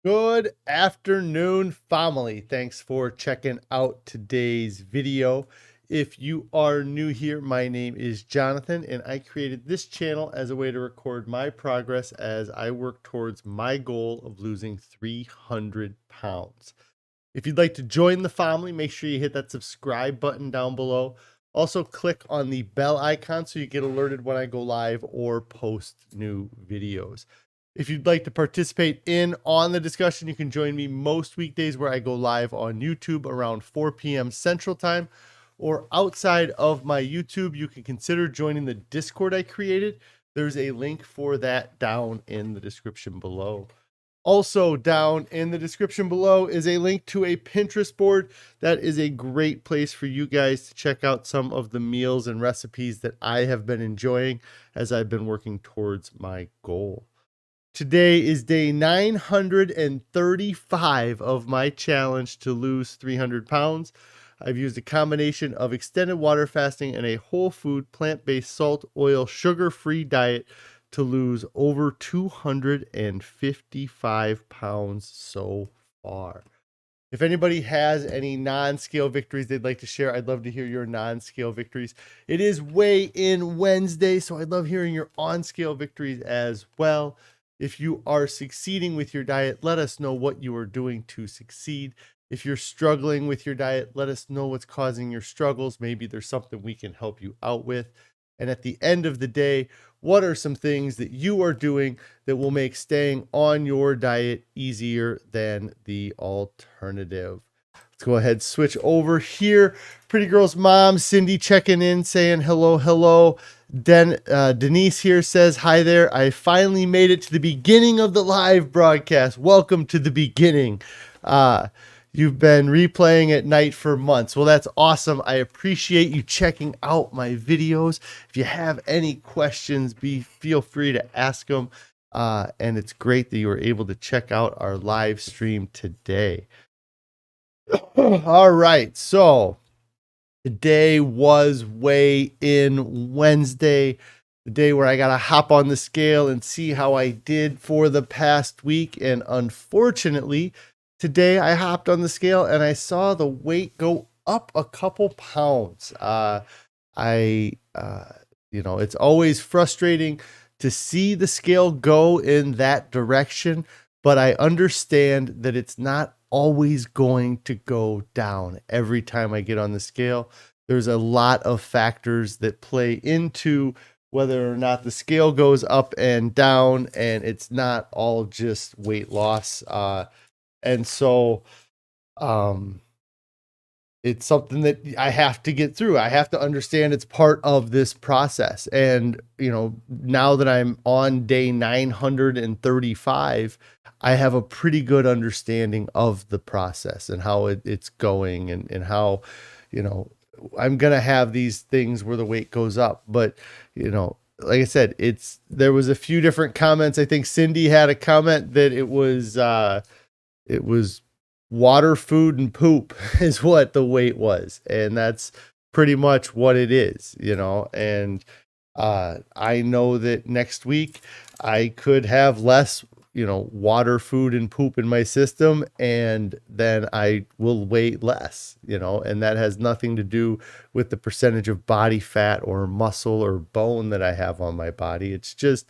Good afternoon, family. Thanks for checking out today's video. If you are new here, my name is Jonathan, and I created this channel as a way to record my progress as I work towards my goal of losing 300 pounds. If you'd like to join the family, make sure you hit that subscribe button down below. Also, click on the bell icon so you get alerted when I go live or post new videos. If you'd like to participate on the discussion, you can join me most weekdays where I go live on YouTube around 4 p.m. Central Time. Or outside of my YouTube, you can consider joining the Discord I created. There's a link for that down in the description below. Also down in the description below is a link to a Pinterest board. That is a great place for you guys to check out some of the meals and recipes that I have been enjoying as I've been working towards my goal. Today is day 935 of my challenge to lose 300 pounds. I've used a combination of extended water fasting and a whole food, plant-based, salt, oil, sugar-free diet to lose over 255 pounds so far. If anybody has any non-scale victories they'd like to share, I'd love to hear your non-scale victories. It is weigh-in Wednesday, so I'd love hearing your on-scale victories as well. If you are succeeding with your diet, let us know what you are doing to succeed. If you're struggling with your diet, let us know what's causing your struggles. Maybe there's something we can help you out with. And at the end of the day, what are some things that you are doing that will make staying on your diet easier than the alternative? Let's go ahead, switch over here. Pretty Girl's mom, Cindy, checking in, saying hello, hello. Denise here says, hi there. I finally made it to the beginning of the live broadcast. Welcome to the beginning. You've been replaying at night for months. Well, that's awesome. I appreciate you checking out my videos. If you have any questions, feel free to ask them. And it's great that you were able to check out our live stream today. All right, so today was weigh-in Wednesday, the day where I got to hop on the scale and see how I did for the past week. And unfortunately, today I hopped on the scale and I saw the weight go up a couple pounds. It's always frustrating to see the scale go in that direction, but I understand that it's not always going to go down every time I get on the scale. There's a lot of factors that play into whether or not the scale goes up and down, and it's not all just weight loss. And so it's something that I have to get through. I have to understand it's part of this process. And, now that I'm on day 935, I have a pretty good understanding of the process and how it's going and how, I'm going to have these things where the weight goes up. But, like I said, there was a few different comments. I think Cindy had a comment that it was water, food, and poop is what the weight was. And that's pretty much what it is, and I know that next week I could have less, water, food, and poop in my system, and then I will weigh less, and that has nothing to do with the percentage of body fat or muscle or bone that I have on my body. It's just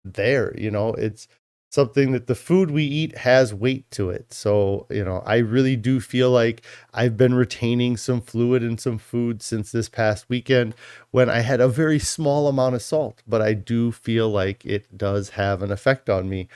there, it's something that the food we eat has weight to it. So, I really do feel like I've been retaining some fluid and some food since this past weekend when I had a very small amount of salt, but I do feel like it does have an effect on me,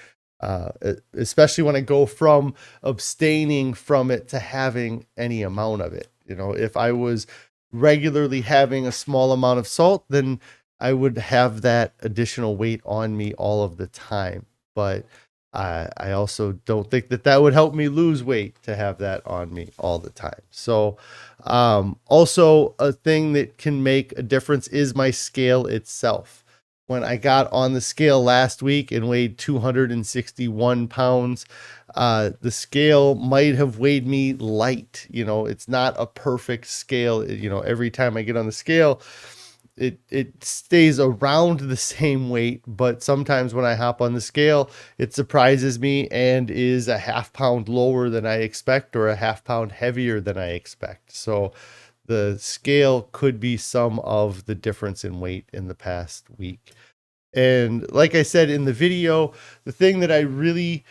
especially when I go from abstaining from it to having any amount of it. If I was regularly having a small amount of salt, then I would have that additional weight on me all of the time. But I also don't think that would help me lose weight to have that on me all the time. So also a thing that can make a difference is my scale itself. When I got on the scale last week and weighed 261 pounds, the scale might have weighed me light. It's not a perfect scale. Every time I get on the scale, it stays around the same weight, but sometimes when I hop on the scale, it surprises me and is a half pound lower than I expect or a half pound heavier than I expect. So the scale could be some of the difference in weight in the past week. And like I said in the video, the thing that I really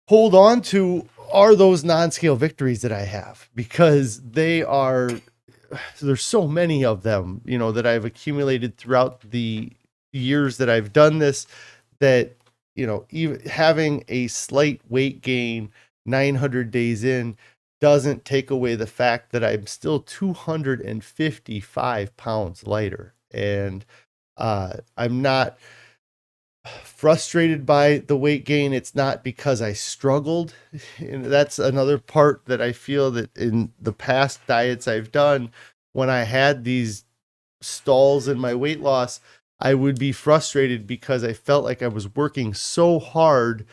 hold on to are those non-scale victories that I have, because there's so many of them, that I've accumulated throughout the years that I've done this, that, even having a slight weight gain 900 days in doesn't take away the fact that I'm still 255 pounds lighter. And I'm not frustrated by the weight gain. It's not because I struggled. And that's another part that I feel that in the past diets I've done, when I had these stalls in my weight loss, I would be frustrated because I felt like I was working so hard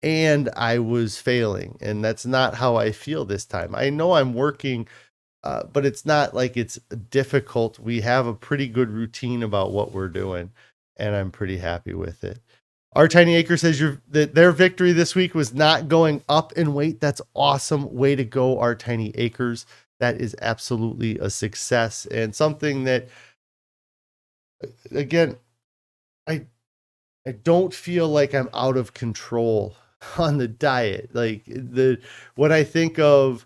and I was failing. And that's not how I feel this time. I know I'm working, but it's not like it's difficult. We have a pretty good routine about what we're doing, and I'm pretty happy with it. Our Tiny Acre says that their victory this week was not going up in weight. That's awesome. Way to go, Our Tiny Acres. That is absolutely a success, and something that, again, I don't feel like I'm out of control on the diet. Like when I think of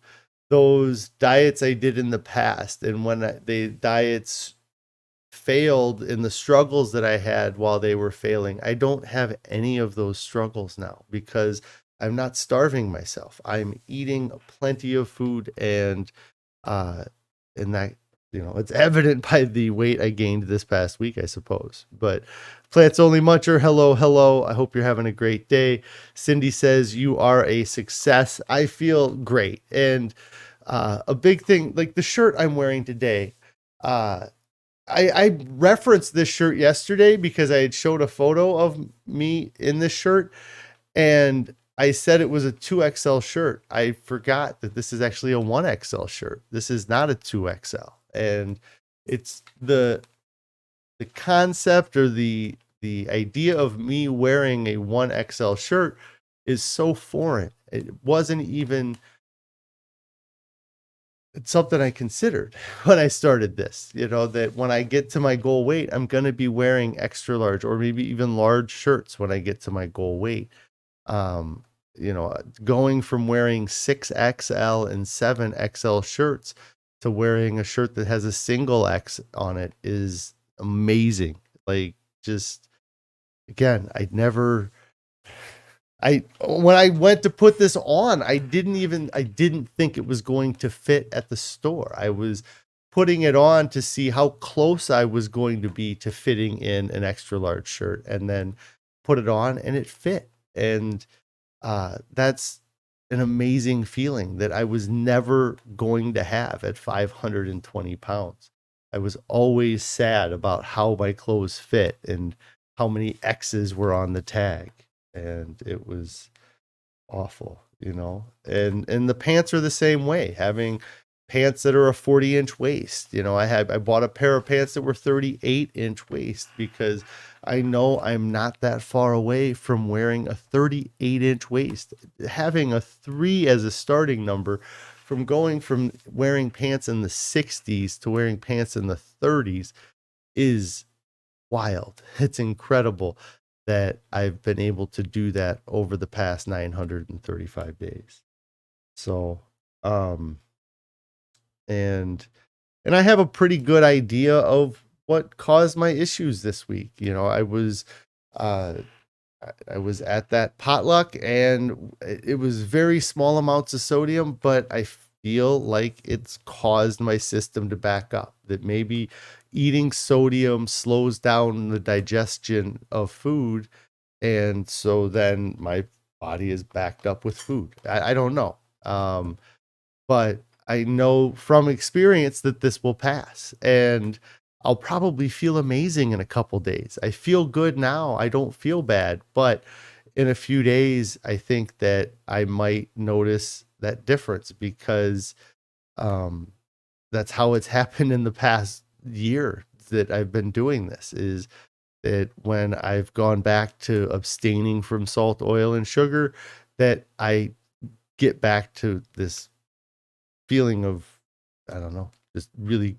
those diets I did in the past, and when the diets failed in the struggles that I had while they were failing, I don't have any of those struggles now because I'm not starving myself. I'm eating plenty of food, and that, it's evident by the weight I gained this past week, I suppose. But Plants Only Muncher, hello. I hope you're having a great day. Cindy says you are a success. I feel great. And a big thing, like the shirt I'm wearing today, I referenced this shirt yesterday because I had showed a photo of me in this shirt, and I said it was a 2XL shirt. I forgot that this is actually a 1XL shirt. This is not a 2XL. And it's the concept or the idea of me wearing a 1XL shirt is so foreign. It wasn't even something I considered when I started this, that when I get to my goal weight, I'm going to be wearing extra large or maybe even large shirts when I get to my goal weight. Going from wearing 6XL and 7XL shirts to wearing a shirt that has a single X on it is amazing. Like, just, again, when I went to put this on, I didn't think it was going to fit at the store. I was putting it on to see how close I was going to be to fitting in an extra large shirt, and then put it on and it fit. And that's an amazing feeling that I was never going to have at 520 pounds. I was always sad about how my clothes fit and how many X's were on the tag. And it was awful, and the pants are the same way, having pants that are a 40-inch waist. I bought a pair of pants that were 38-inch waist because I know I'm not that far away from wearing a 38-inch waist. Having a 3 as a starting number, from going from wearing pants in the 60s to wearing pants in the 30s, is wild. It's incredible that I've been able to do that over the past 935 days. So, and I have a pretty good idea of what caused my issues this week. I was at that potluck, and it was very small amounts of sodium, but I feel like it's caused my system to back up. That maybe eating sodium slows down the digestion of food, and so then my body is backed up with food. I don't know. But I know from experience that this will pass, and I'll probably feel amazing in a couple days. I feel good now. I don't feel bad, but in a few days, I think that I might notice that difference, because that's how it's happened in the past year. that I've been doing this, is that when I've gone back to abstaining from salt, oil, and sugar, that I get back to this feeling of, I don't know, just really,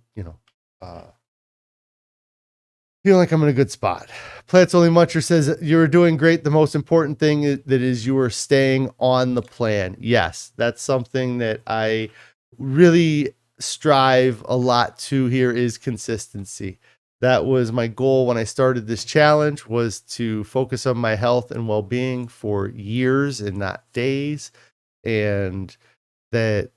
feeling like I'm in a good spot. Plants Only Muncher says, you're doing great. The most important thing that is you are staying on the plan. Yes, that's something that I really strive a lot to here, is consistency. That was my goal when I started this challenge, was to focus on my health and well-being for years and not days. And that,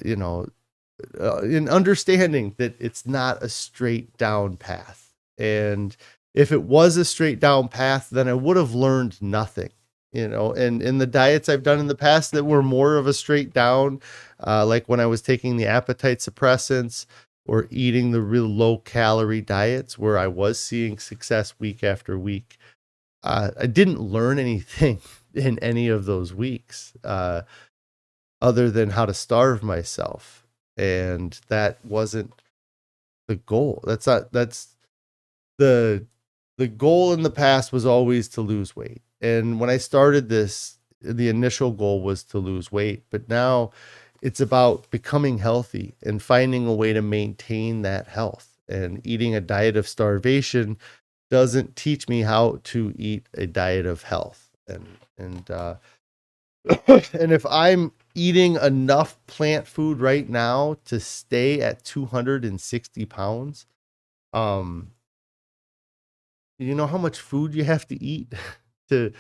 in understanding that it's not a straight down path. And if it was a straight down path, then I would have learned nothing, and in the diets I've done in the past that were more of a straight down, like when I was taking the appetite suppressants or eating the real low calorie diets where I was seeing success week after week. I didn't learn anything in any of those weeks, other than how to starve myself. And that wasn't the goal. That's the goal in the past was always to lose weight. And when I started this, the initial goal was to lose weight, but now it's about becoming healthy and finding a way to maintain that health. And eating a diet of starvation doesn't teach me how to eat a diet of health. And and if I'm eating enough plant food right now to stay at 260 pounds, you know how much food you have to eat to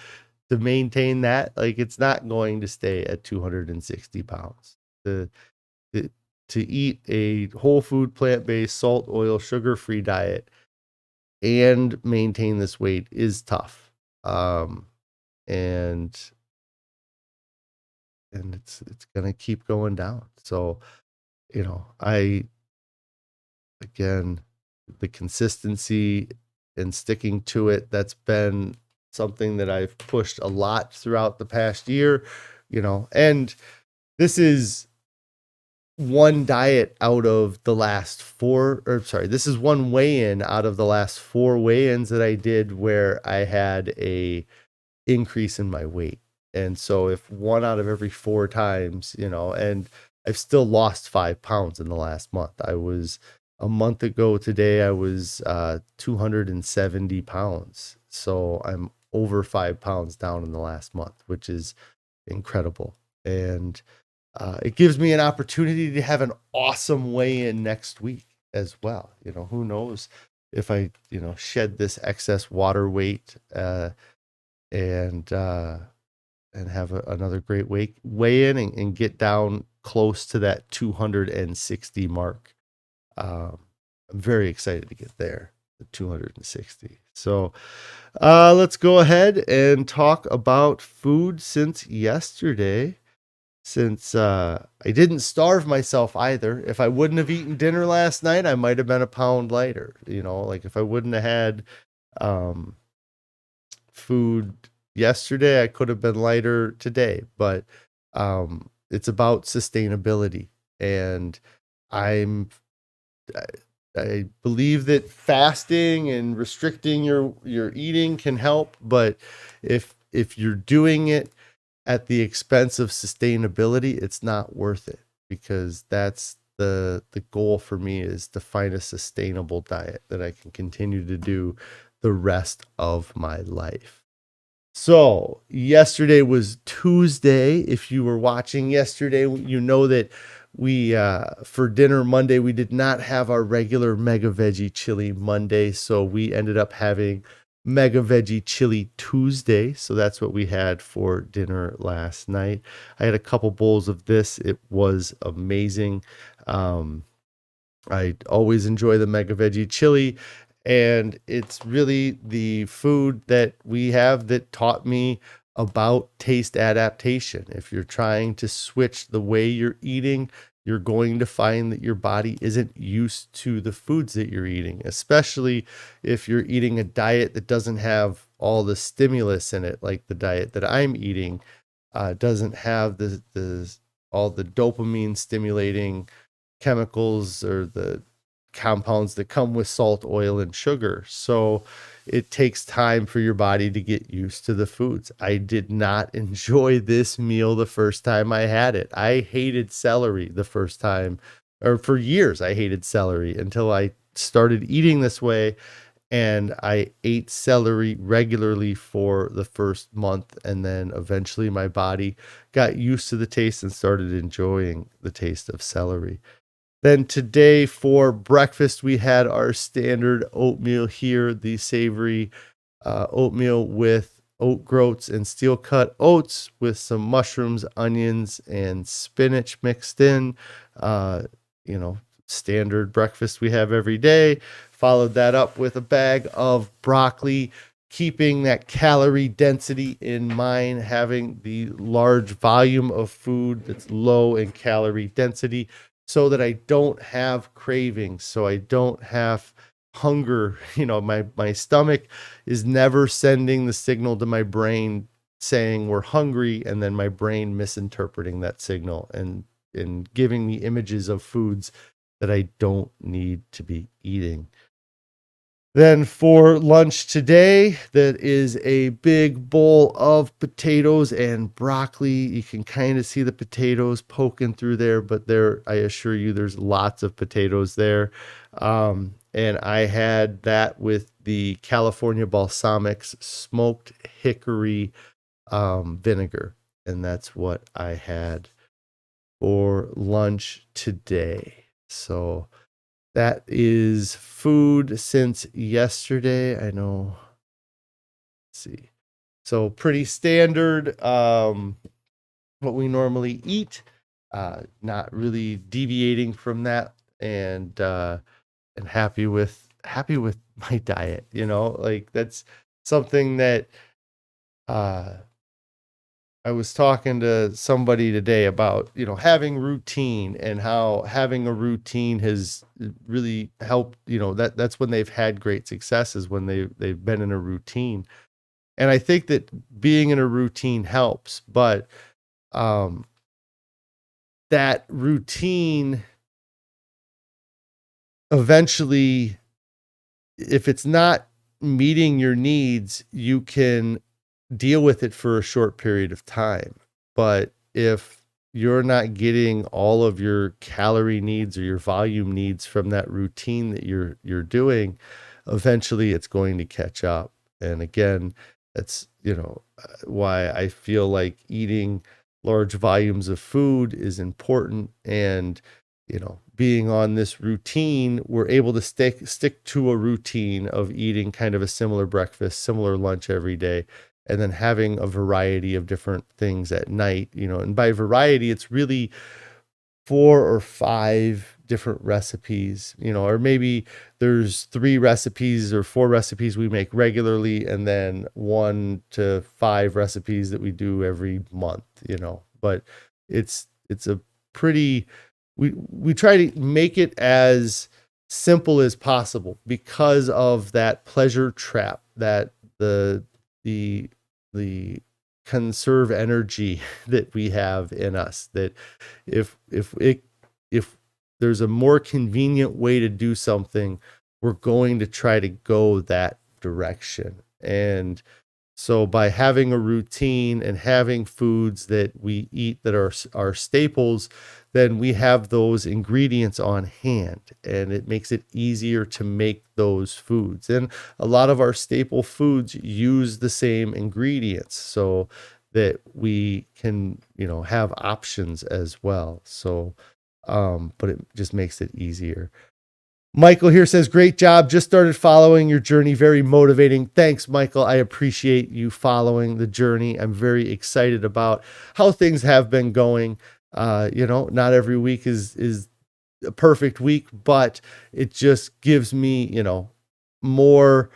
maintain that? Like, it's not going to stay at 260 pounds. To eat a whole food, plant-based, salt, oil, sugar-free diet and maintain this weight is tough. And it's gonna keep going down. So, again, the consistency and sticking to it, that's been something that I've pushed a lot throughout the past year, and this is one diet out of the last this is one weigh-in out of the last 4 weigh-ins that I did where I had a increase in my weight. And so if 1 out of every 4 times, and I've still lost 5 pounds in the last month. I was, a month ago today, I was 270 pounds. So I'm over 5 pounds down in the last month, which is incredible. And it gives me an opportunity to have an awesome weigh-in next week as well. Who knows if I, shed this excess water weight and have another great weigh-in and get down close to that 260 mark. I'm very excited to get there, the 260. So let's go ahead and talk about food since yesterday. Since I didn't starve myself either. If I wouldn't have eaten dinner last night, I might have been a pound lighter. Like if I wouldn't have had food yesterday, I could have been lighter today. But it's about sustainability. And I believe that fasting and restricting your eating can help. But if you're doing it at the expense of sustainability, it's not worth it, because that's the goal for me, is to find a sustainable diet that I can continue to do the rest of my life. So yesterday was Tuesday. If you were watching yesterday, you know that we for dinner Monday, we did not have our regular Mega Veggie Chili Monday, so we ended up having Mega Veggie Chili Tuesday. So that's what we had for dinner last night. I had a couple bowls of this. It was amazing. I always enjoy the Mega Veggie Chili, and it's really the food that we have that taught me about taste adaptation. If you're trying to switch the way you're eating, you're going to find that your body isn't used to the foods that you're eating, especially if you're eating a diet that doesn't have all the stimulus in it, like the diet that I'm eating doesn't have all the dopamine stimulating chemicals or the compounds that come with salt, oil, and sugar. So it takes time for your body to get used to the foods. I did not enjoy this meal the first time I had it. I hated celery the first time, or for years I hated celery until I started eating this way. And I ate celery regularly for the first month. And then eventually my body got used to the taste and started enjoying the taste of celery. Then today for breakfast, we had our standard oatmeal here, the savory oatmeal with oat groats and steel cut oats with some mushrooms, onions, and spinach mixed in. Standard breakfast we have every day. Followed that up with a bag of broccoli, keeping that calorie density in mind, having the large volume of food that's low in calorie density so that I don't have cravings, so I don't have hunger. My stomach is never sending the signal to my brain saying we're hungry, and then my brain misinterpreting that signal and giving me images of foods that I don't need to be eating. Then for lunch today, that is a big bowl of potatoes and broccoli. You can kind of see the potatoes poking through there, but I assure you, there's lots of potatoes there. And I had that with the California Balsamics smoked hickory vinegar. And that's what I had for lunch today. So that is food since yesterday. I know. Let's see. So pretty standard, what we normally eat, not really deviating from that, and happy with my diet. Like that's something that I was talking to somebody today about, having routine and how having a routine has really helped, that's when they've had great successes, when they've been in a routine. And I think that being in a routine helps, but that routine eventually, if it's not meeting your needs, you can deal with it for a short period of time. But if you're not getting all of your calorie needs or your volume needs from that routine that you're doing, eventually it's going to catch up. And again, that's why I feel like eating large volumes of food is important. And being on this routine, we're able to stick to a routine of eating kind of a similar breakfast, similar lunch every day, and then having a variety of different things at night, and by variety, it's really 4 or 5 different recipes, or maybe there's 3 recipes or 4 recipes we make regularly, and then 1 to 5 recipes that we do every month, but it's a pretty, we try to make it as simple as possible because of that pleasure trap, that the conserve energy that we have in us, that if there's a more convenient way to do something, we're going to try to go that direction. And so by having a routine and having foods that we eat that are staples, then we have those ingredients on hand, and it makes it easier to make those foods. And a lot of our staple foods use the same ingredients so that we can, have options as well. So, but it just makes it easier. Michael here says, great job. Just started following your journey. Very motivating. Thanks, Michael. I appreciate you following the journey. I'm very excited about how things have been going. Not every week is a perfect week, but it just gives me, more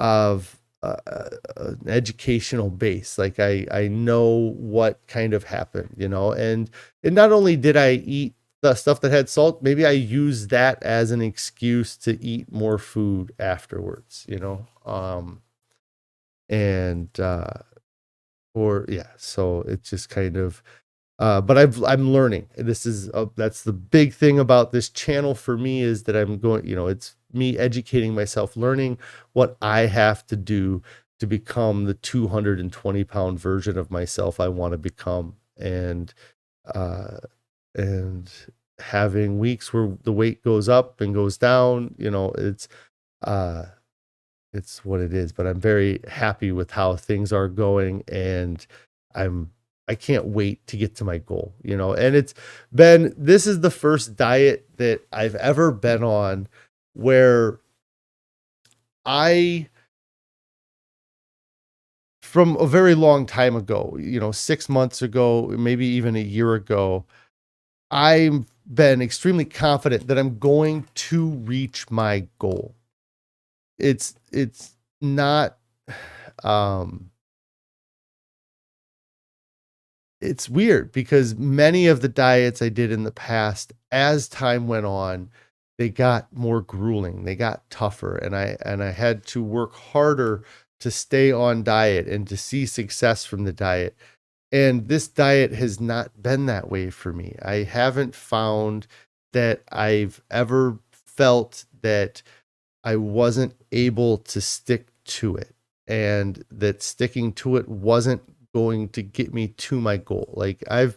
of an educational base. Like I know what kind of happened, and not only did I eat the stuff that had salt, maybe I use that as an excuse to eat more food afterwards, so it's just kind of But I'm learning. This is that's the big thing about this channel for me, is that I'm going, it's me educating myself, learning what I have to do to become the 220-pound version of myself I want to become. Uh, and having weeks where the weight goes up and goes down, uh, it's what it is. But I'm very happy with how things are going, and I can't wait to get to my goal, and this is the first diet that I've ever been on where from a very long time ago, 6 months ago, maybe even a year ago, I've been extremely confident that I'm going to reach my goal. It's not, it's weird because many of the diets I did in the past, as time went on, they got more grueling, they got tougher, and I had to work harder to stay on diet and to see success from the diet. And this diet has not been that way for me. I haven't found that I've ever felt that I wasn't able to stick to it, and that sticking to it wasn't going to get me to my goal. Like, I've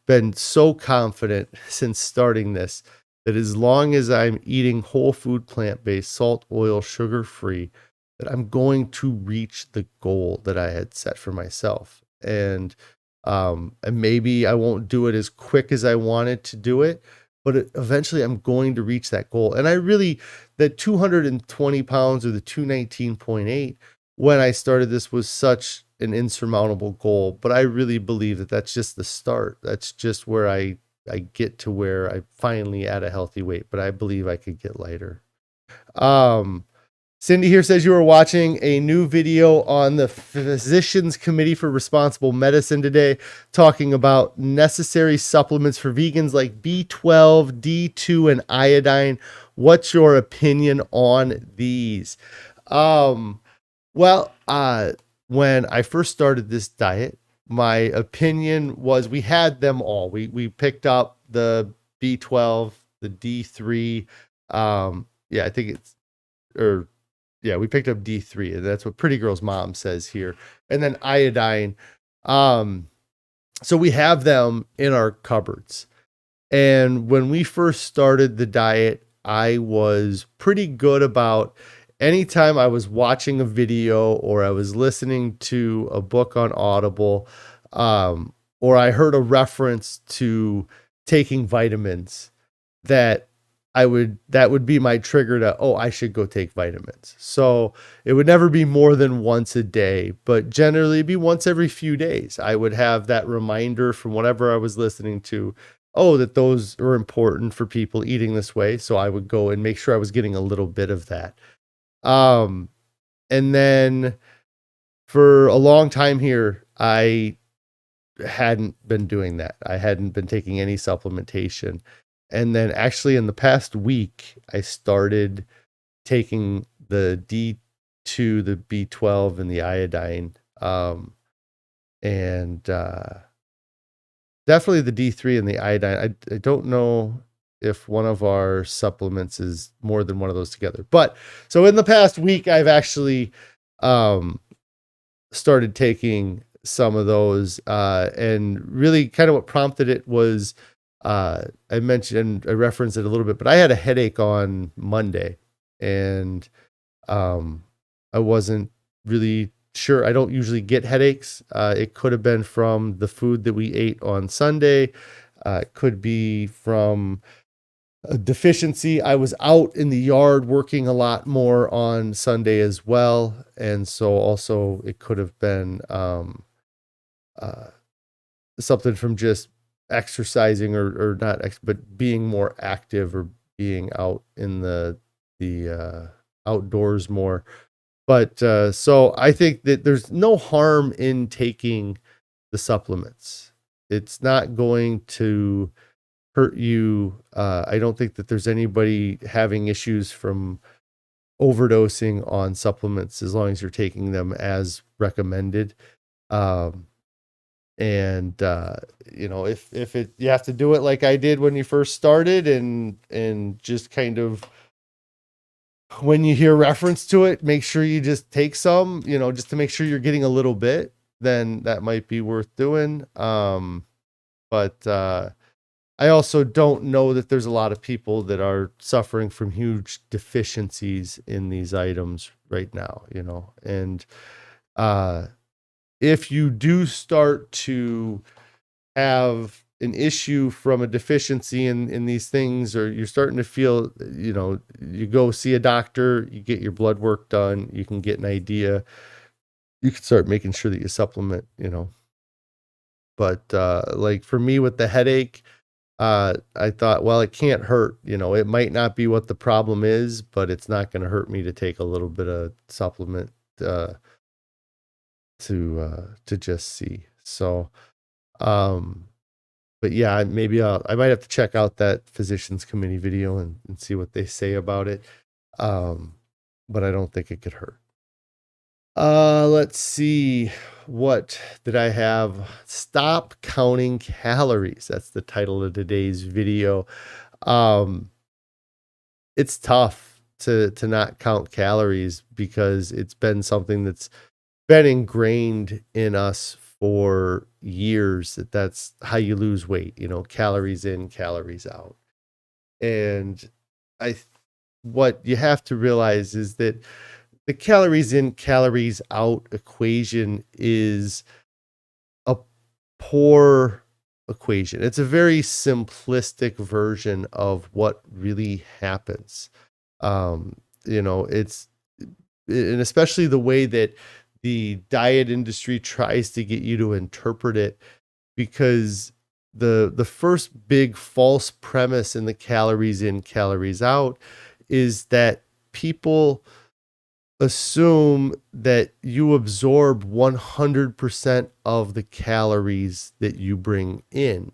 been so confident since starting this that as long as I'm eating whole food, plant-based, salt, oil, sugar-free, that I'm going to reach the goal that I had set for myself. And maybe I won't do it as quick as I wanted to do it, but eventually I'm going to reach that goal. And that 220 pounds, or the 219.8, when I started this, was such an insurmountable goal. But I really believe that that's just the start. That's just where I get to where I finally at a healthy weight, but I believe I could get lighter. Cindy here says you were watching a new video on the Physicians Committee for Responsible Medicine today, talking about necessary supplements for vegans like B12, D2, and iodine. What's your opinion on these? When I first started this diet, my opinion was we had them all. We picked up the B12, the D3. I think we picked up D3, and that's what Pretty Girl's mom says here. And then iodine. So we have them in our cupboards. And when we first started the diet, I was pretty good about anytime I was watching a video or I was listening to a book on Audible, or I heard a reference to taking vitamins, that would be my trigger to, I should go take vitamins. So it would never be more than once a day, but generally it'd be once every few days. I would have that reminder from whatever I was listening to, that those are important for people eating this way. So I would go and make sure I was getting a little bit of that. And then for a long time here, I hadn't been doing that. I hadn't been taking any supplementation. And then actually in the past week, I started taking the D2, the B12, and the iodine. And definitely the D3 and the iodine. I don't know if one of our supplements is more than one of those together. But so in the past week, I've actually started taking some of those. And really kind of what prompted it was, I referenced it a little bit, but I had a headache on Monday, and I wasn't really sure. I don't usually get headaches. It could have been from the food that we ate on Sunday. It could be from a deficiency. I was out in the yard working a lot more on Sunday as well. And so also it could have been something from just exercising or not, but being more active or being out in the outdoors more. But so I think that there's no harm in taking the supplements. It's not going to hurt you. I don't think that there's anybody having issues from overdosing on supplements as long as you're taking them as recommended. And if you have to do it like I did when you first started, and just kind of, when you hear reference to it, make sure you just take some, just to make sure you're getting a little bit, then that might be worth doing. But I also don't know that there's a lot of people that are suffering from huge deficiencies in these items right now, and if you do start to have an issue from a deficiency in these things, or you're starting to feel, you go see a doctor, you get your blood work done, you can get an idea, you can start making sure that you supplement, but like for me with the headache, I thought, well, it can't hurt, it might not be what the problem is, but it's not going to hurt me to take a little bit of supplement to just see. So but yeah, maybe I might have to check out that physicians committee video and see what they say about it. But I don't think it could hurt. Let's see. What did I have? Stop counting calories. That's the title of today's video. It's tough to not count calories because it's been something that's been ingrained in us for years, that's how you lose weight, calories in, calories out. And what you have to realize is that the calories in, calories out equation is a poor equation. It's a very simplistic version of what really happens. It's, and especially the way that the diet industry tries to get you to interpret it, because the first big false premise in the calories in, calories out is that people assume that you absorb 100% of the calories that you bring in.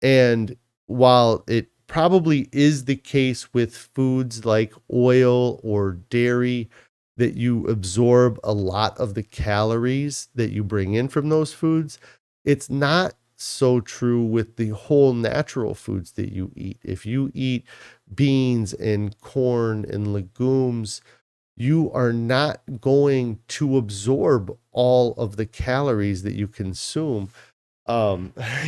And while it probably is the case with foods like oil or dairy, that you absorb a lot of the calories that you bring in from those foods, it's not so true with the whole natural foods that you eat. If you eat beans and corn and legumes, you are not going to absorb all of the calories that you consume.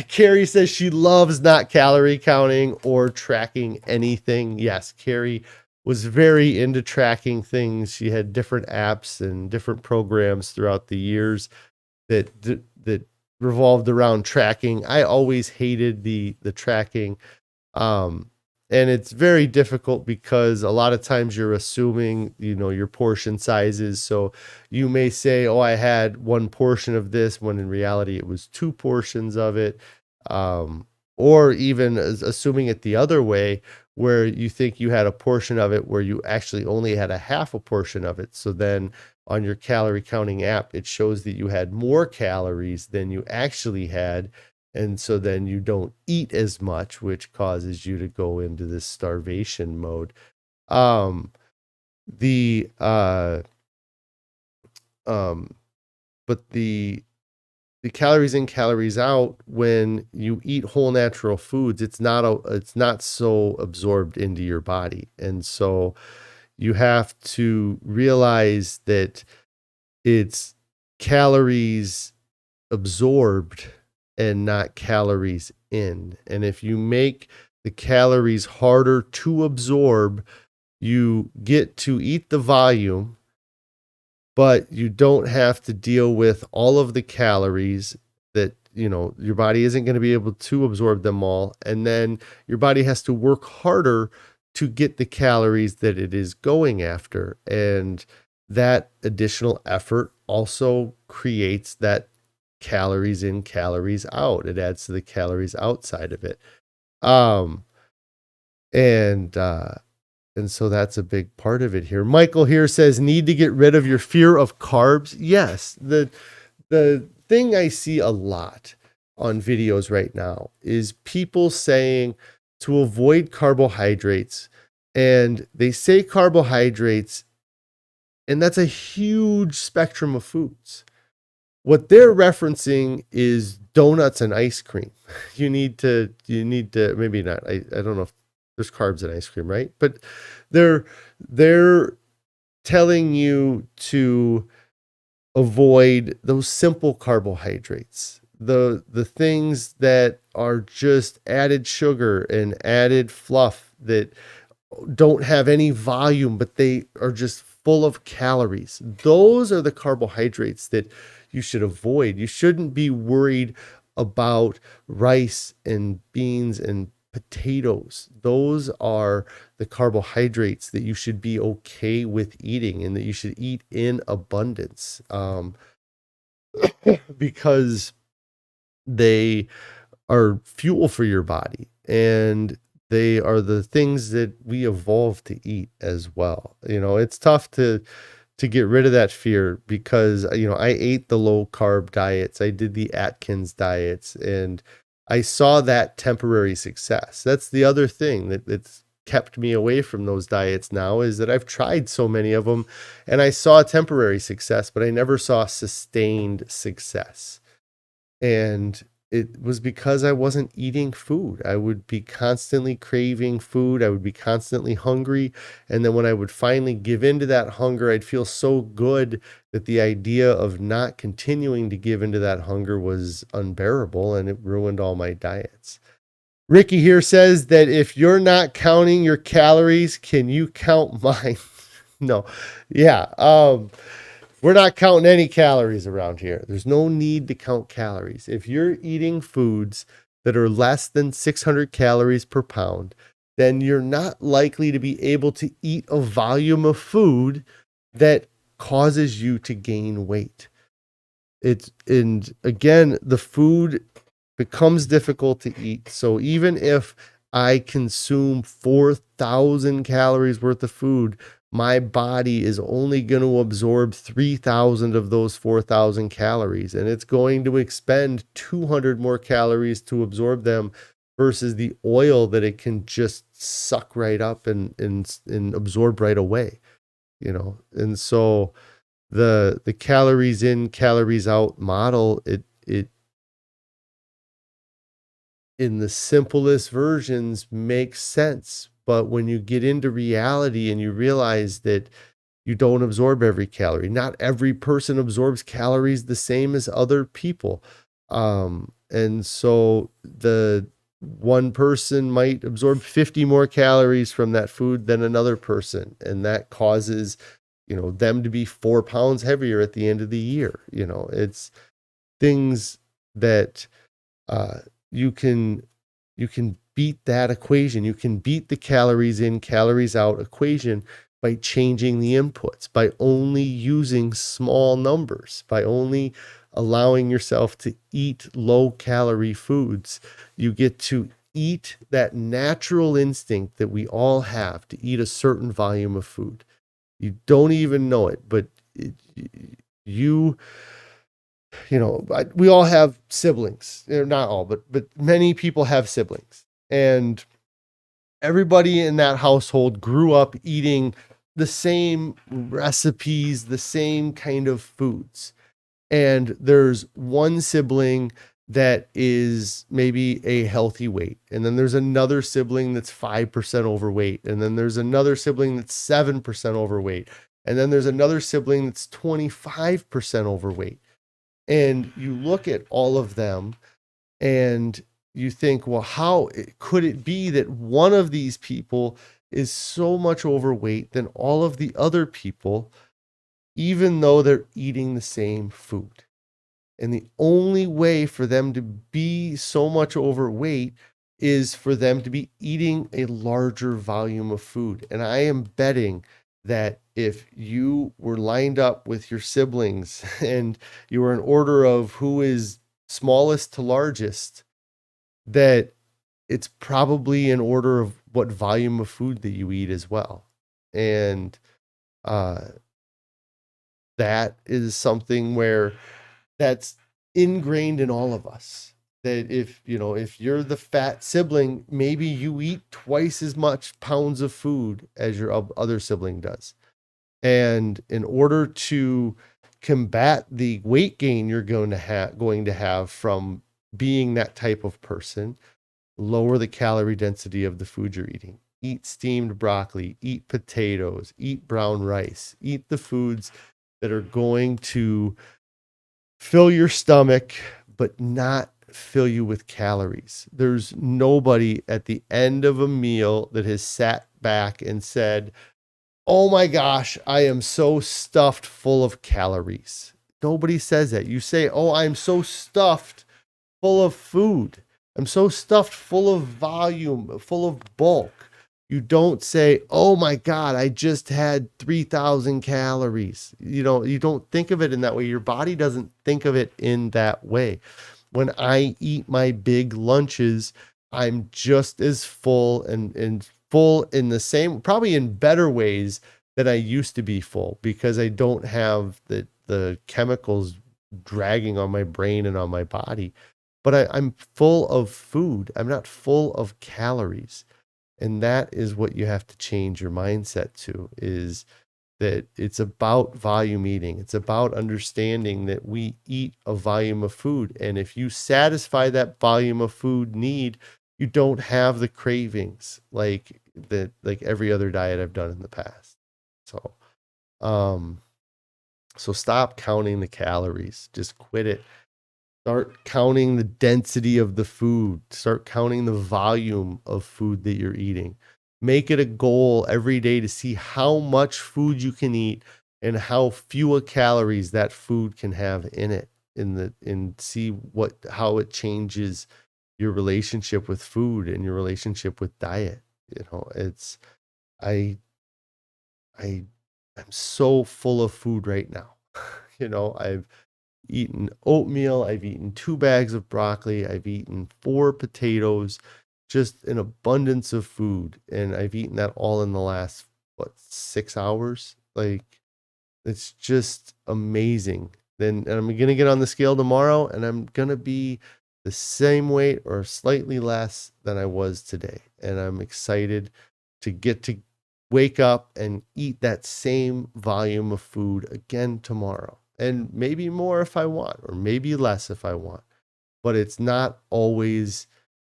Carrie says she loves not calorie counting or tracking anything. Yes, Carrie was very into tracking things. She had different apps and different programs throughout the years that revolved around tracking. I always hated the tracking. And it's very difficult because a lot of times you're assuming, your portion sizes. So you may say, oh, I had one portion of this, when in reality it was 2 portions of it. Or even assuming it the other way, where you think you had a portion of it where you actually only had a half a portion of it. So then on your calorie counting app, it shows that you had more calories than you actually had. And so then you don't eat as much, which causes you to go into this starvation mode. But the calories in, calories out, when you eat whole natural foods, it's not so absorbed into your body. And so you have to realize that it's calories absorbed and not calories in. And if you make the calories harder to absorb, you get to eat the volume, but you don't have to deal with all of the calories that, your body isn't going to be able to absorb them all. And then your body has to work harder to get the calories that it is going after. And that additional effort also creates that calories in, calories out. It adds to the calories outside of it. And so that's a big part of it here. Michael here says, need to get rid of your fear of carbs. Yes. The thing I see a lot on videos right now is people saying to avoid carbohydrates, and they say carbohydrates, and that's a huge spectrum of foods. What they're referencing is donuts and ice cream. You need to maybe not. I don't know if there's carbs in ice cream, right? But they're telling you to avoid those simple carbohydrates, the things that are just added sugar and added fluff that don't have any volume, but they are just full of calories. Those are the carbohydrates that you should avoid. You shouldn't be worried about rice and beans and potatoes. Those are the carbohydrates that you should be okay with eating and that you should eat in abundance, because they are fuel for your body, and they are the things that we evolved to eat as well. It's tough to get rid of that fear because, I ate the low carb diets. I did the Atkins diets, and I saw that temporary success. That's the other thing that's kept me away from those diets now, is that I've tried so many of them and I saw temporary success, but I never saw sustained success. And it was because I wasn't eating food. I would be constantly craving food. I would be constantly hungry. And then when I would finally give into that hunger, I'd feel so good that the idea of not continuing to give into that hunger was unbearable, and it ruined all my diets. Ricky here says that if you're not counting your calories, can you count mine? No. Yeah. We're not counting any calories around here. There's no need to count calories. If you're eating foods that are less than 600 calories per pound, then you're not likely to be able to eat a volume of food that causes you to gain weight. And again, the food becomes difficult to eat. So even if I consume 4,000 calories worth of food, my body is only going to absorb 3,000 of those 4,000 calories, and it's going to expend 200 more calories to absorb them versus the oil that it can just suck right up and absorb right away, And so the calories in, calories out model, it in the simplest versions makes sense. But when you get into reality and you realize that you don't absorb every calorie, not every person absorbs calories the same as other people. And so the one person might absorb 50 more calories from that food than another person. And that causes, them to be 4 pounds heavier at the end of the year. It's things that, you can beat that equation. You can beat the calories in, calories out equation by changing the inputs, by only using small numbers, by only allowing yourself to eat low calorie foods. You get to eat that natural instinct that we all have to eat a certain volume of food. You don't even know it, but we all have siblings. Not all, but many people have siblings. And everybody in that household grew up eating the same recipes, the same kind of foods. And there's one sibling that is maybe a healthy weight. And then there's another sibling that's 5% overweight. And then there's another sibling that's 7% overweight. And then there's another sibling that's 25% overweight. And you look at all of them and you think, well, how could it be that one of these people is so much overweight than all of the other people, even though they're eating the same food? And the only way for them to be so much overweight is for them to be eating a larger volume of food. And I am betting that if you were lined up with your siblings and you were in order of who is smallest to largest, that it's probably in order of what volume of food that you eat as well. And that is something where that's ingrained in all of us. That if you're the fat sibling, maybe you eat twice as much pounds of food as your other sibling does. And in order to combat the weight gain you're going to have from being that type of person, lower the calorie density of the food you're eating. Eat steamed broccoli, eat potatoes, eat brown rice, eat the foods that are going to fill your stomach, but not fill you with calories. There's nobody at the end of a meal that has sat back and said, "Oh my gosh, I am so stuffed full of calories." Nobody says that. You say, "Oh, I'm so stuffed full of food. I'm so stuffed full of volume, full of bulk." You don't say, "Oh my God, I just had 3,000 calories." You don't think of it in that way. Your body doesn't think of it in that way. When I eat my big lunches, I'm just as full and full in the same, probably in better ways that I used to be full, because I don't have the chemicals dragging on my brain and on my body. But I'm full of food. I'm not full of calories. And that is what you have to change your mindset to, is that it's about volume eating. It's about understanding that we eat a volume of food. And if you satisfy that volume of food need, you don't have the cravings like every other diet I've done in the past. So, so stop counting the calories. Just quit it. Start counting the density of the food. Start counting the volume of food that you're eating. Make it a goal every day to see how much food you can eat and how few calories that food can have in it, and see how it changes your relationship with food and your relationship with diet. It's I I I'm so full of food right now. I've eaten oatmeal, I've eaten 2 bags of broccoli, I've eaten 4 potatoes, just an abundance of food. And I've eaten that all in the last, 6 hours? Like, it's just amazing. And I'm going to get on the scale tomorrow, and I'm going to be the same weight or slightly less than I was today. And I'm excited to get to wake up and eat that same volume of food again tomorrow. And maybe more if I want, or maybe less if I want. But it's not always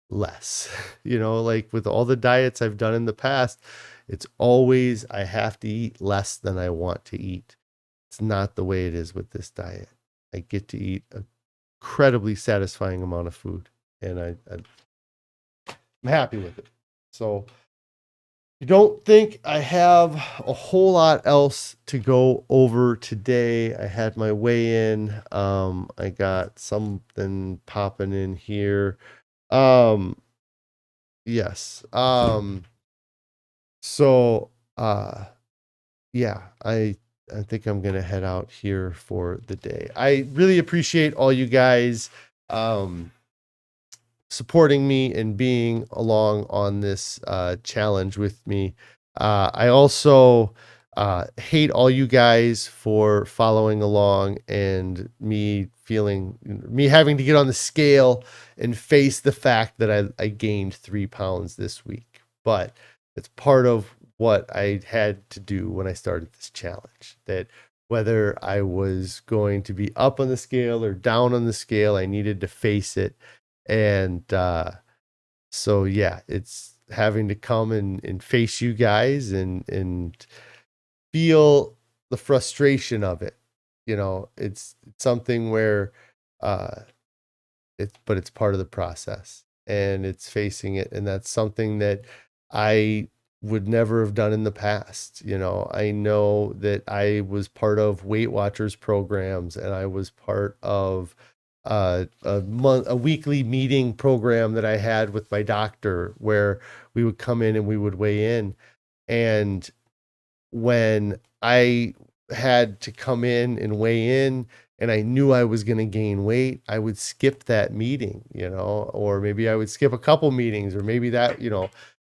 less. Like with all the diets I've done in the past, it's always I have to eat less than I want to eat. It's not the way it is with this diet. I get to eat an incredibly satisfying amount of food, and I'm happy with it. So I don't think I have a whole lot else to go over today. I had my weigh in. I got something popping in here. Yes. So yeah, I think I'm gonna head out here for the day. I really appreciate all you guys supporting me and being along on this challenge with me. I also hate all you guys for following along and me having to get on the scale and face the fact that I gained 3 pounds this week. But it's part of what I had to do when I started this challenge, that whether I was going to be up on the scale or down on the scale, I needed to face it. And so yeah, it's having to come and face you guys and feel the frustration of it. It's something where it's part of the process, and it's facing it. And that's something that I would never have done in the past. I know that I was part of Weight Watchers programs, and I was part of a weekly meeting program that I had with my doctor, where we would come in and we would weigh in. And when I had to come in and weigh in, and I knew I was going to gain weight, I would skip that meeting, or maybe I would skip a couple meetings, or maybe that,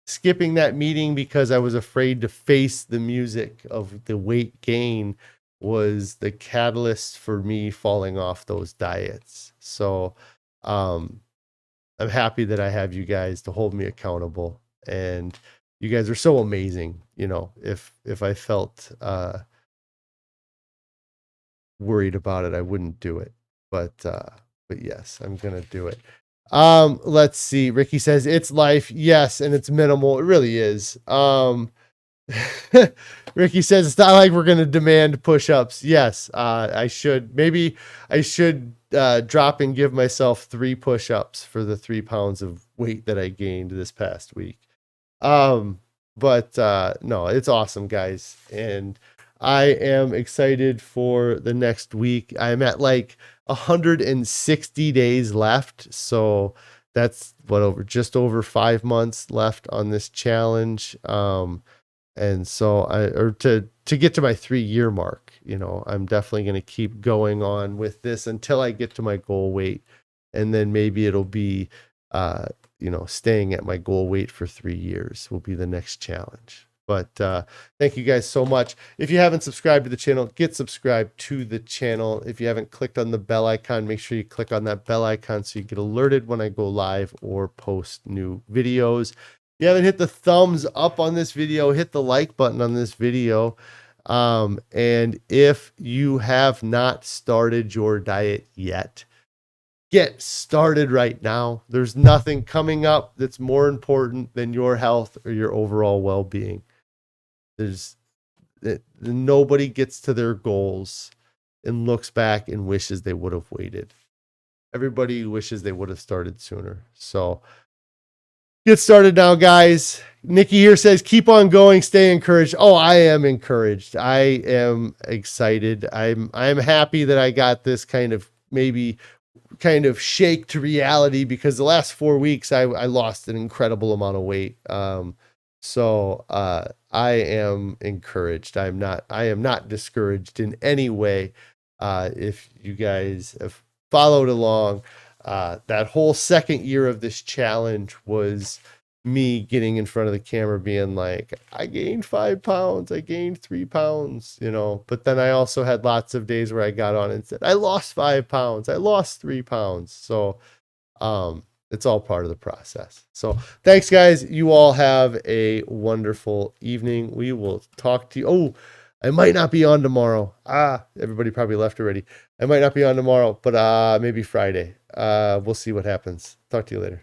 skipping that meeting because I was afraid to face the music of the weight gain was the catalyst for me falling off those diets. So, I'm happy that I have you guys to hold me accountable, and you guys are so amazing. If I felt worried about it, I wouldn't do it. But yes, I'm gonna do it. Let's see. Ricky says it's life. Yes, and it's minimal. It really is. Ricky says it's not like we're going to demand push-ups. Yes, I should. Maybe I should drop and give myself 3 push-ups for the 3 pounds of weight that I gained this past week. But no, it's awesome, guys. And I am excited for the next week. I'm at like 160 days left. So that's just over 5 months left on this challenge. And so to get to my 3-year mark, I'm definitely going to keep going on with this until I get to my goal weight. And then maybe it'll be, staying at my goal weight for 3 years will be the next challenge. But thank you guys so much. If you haven't subscribed to the channel, get subscribed to the channel. If you haven't clicked on the bell icon, make sure you click on that bell icon so you get alerted when I go live or post new videos. If you haven't hit the thumbs up on this video, hit the like button on this video. And if you have not started your diet yet, get started right now. There's nothing coming up that's more important than your health or your overall well-being. Nobody gets to their goals and looks back and wishes they would have waited. Everybody wishes they would have started sooner. So get started now, guys. Nikki here says, keep on going, stay encouraged. Oh, I am encouraged. I am excited. I'm happy that I got this kind of shake to reality, because the last 4 weeks I lost an incredible amount of weight. So I am encouraged. I am not discouraged in any way. If you guys have followed along, that whole second year of this challenge was me getting in front of the camera being like, I gained 5 pounds, I gained 3 pounds, but then I also had lots of days where I got on and said, I lost 5 pounds, I lost 3 pounds. So it's all part of the process. So thanks, guys. You all have a wonderful evening. We will talk to you. Oh, I might not be on tomorrow. Everybody probably left already. I might not be on tomorrow, but maybe Friday. We'll see what happens. Talk to you later.